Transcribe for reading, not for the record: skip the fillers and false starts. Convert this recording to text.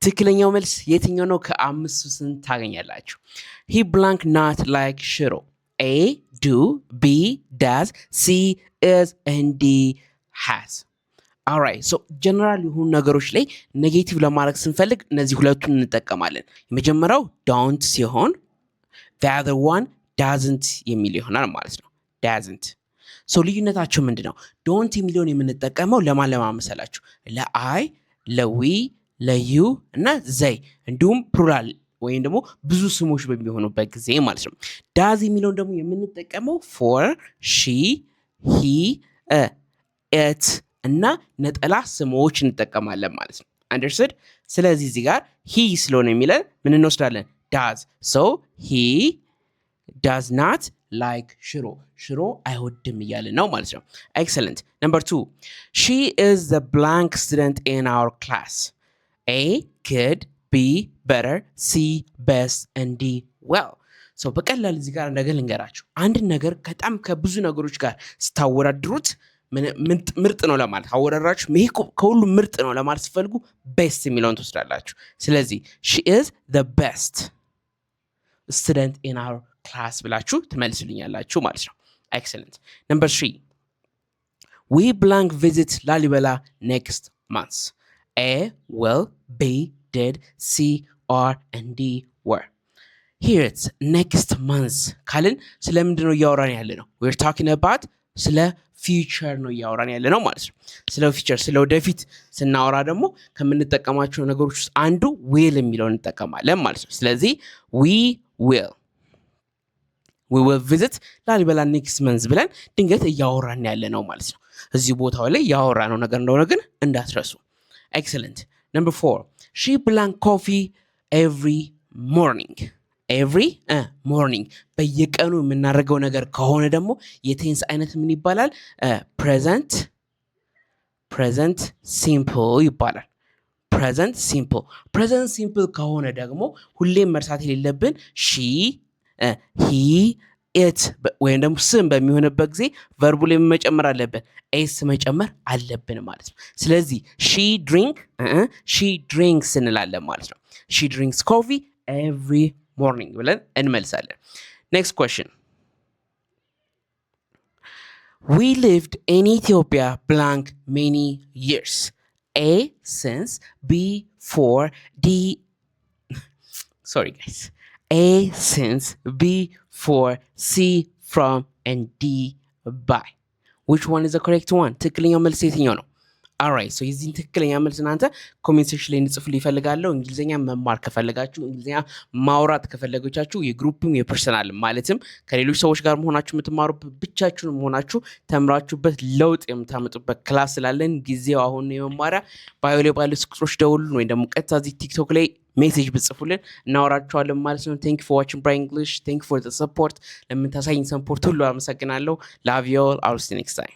ትክክለኛው መልስ የትኛው ነው? ከአምስቱ ስንት ታገኛላችሁ? he blank not like ሽሮ A do B does C is and D has alright so general የሆኑ ነገሮች ላይ ኔጌቲቭ ለማድረግ ስንፈልግ እነዚህ ሁለቱን እንጠቀማለን። የመጀመሪያው don't ሲሆን the other one doesn't የሚል ይሆናል ማለት ነው። doesn't so ልዩነታቸው ምንድነው? don't የሚለውን የምንጠቀመው ለማን መሰላችሁ? ለአይ ለዊ ለዩ እና ዘይ እንዲሁም ፕሉራል ወይም ደግሞ ብዙ ስሞች በሚሆኑበት ጊዜ ማለት ነው። ዳዝ የሚለውን ደግሞ የምንጠቀመው for she he it እና ነጠላ ስሞች እንጠቀማለን ማለት ነው። understood ስለዚህ እዚህ ጋር he ስለሆነ የሚለን ምን እንወስዳለን? does so he does not like ሽሮ አይወድም እያለ ነው ማለት ነው። excellent number 2 she is the blank student in our class A good B better C best and D well so በቀላል እዚህ ጋር ነገር ልንገራችሁ። አንድ ነገር በጣም ከብዙ ነገሮች ጋር ስታወዳድሩት ምርጥ ነው ለማለት አወዳድራችሁ ይሄ ከሁሉ ምርጥ ነው ለማለት ስትፈልጉ best የሚለውን ትወስዳላችሁ። ስለዚህ she is the best student in our class ብላችሁ ትመልሱልኛላችሁ ማለት ነው። excellent number 3 we blank visit Lalibela next month A will B did C R and D were here it's next month ካልን ስለምንድን ነው እያወራን ያለ ነው? we're talking about ስለ future ነው እያወራን ያለ ነው ማለት ነው። ስለ future ስለ ወደፊት ስናወራ ደግሞ ከምንጠቀማቸው ነገሮች ውስጥ አንዱ will የሚለውን እንጠቀማለን ማለት ነው። ስለዚህ we will visit ላሊበላ next month ብለን ድንገት እያወራን ያለ ነው ማለት ነው። እዚህ ቦታው ላይ ያወራነው ነገር እንደሆነ ግን እንዳትረሱ። excellent number 4 she blank coffee every morning morning በየቀኑ የምናደርገው ነገር ከሆነ ደግሞ የቴንስ አይነት ምን ይባላል? present simple ይባላል። present simple ከሆነ ደግሞ ሁሌም መርሳት የሌለብን she he it ወይም ደግሞ ስም በሚሆንበት ጊዜ ቨርቡ ላይ መጨመር አለብን፣ ኤስ መጨመር አለብን ማለት ነው። ስለዚህ she drinks እንላለን ማለት ነው። she drinks coffee every morning ብለን እንመልሳለን። next question we lived in Ethiopia blank many years A since B for D sorry guys A since B for C from and D by which one is the correct one? ትክክለኛው መልስ የትኛው ነው? alright so የዚህን ትክክለኛ መልስ እናንተ ኮሜንት ሴክሽን ላይ እንጽፉልኝ እፈልጋለሁ። እንግሊዘኛ መማር ከፈለጋችሁ እንግሊዘኛ ማውራት ከፈለጋችሁ የግሩፕም የፐርሰናል ማለትም ከሌሎች ሰዎች ጋር መሆናችሁ የምትማሩ ብቻችሁን መሆናችሁ ተምራችሁበት ለውጥ የምታመጡበት ክላስ ስላለን ጊዜው አሁን ነው የመማሪያ ባዮ ላይ ባሉ ቁጥሮች ደውሉልን ወይ ደግሞ ቀጥታ እዚህ ቲክቶክ ላይ ሜሴጅ ብጽፉልን እናወራችኋለን ማለት ነው። thank you for watching Brian English thank you for the support ለምታሳይኝ ሰፖርት ሁሉ አመሰግናለሁ። love you all I'll see you next time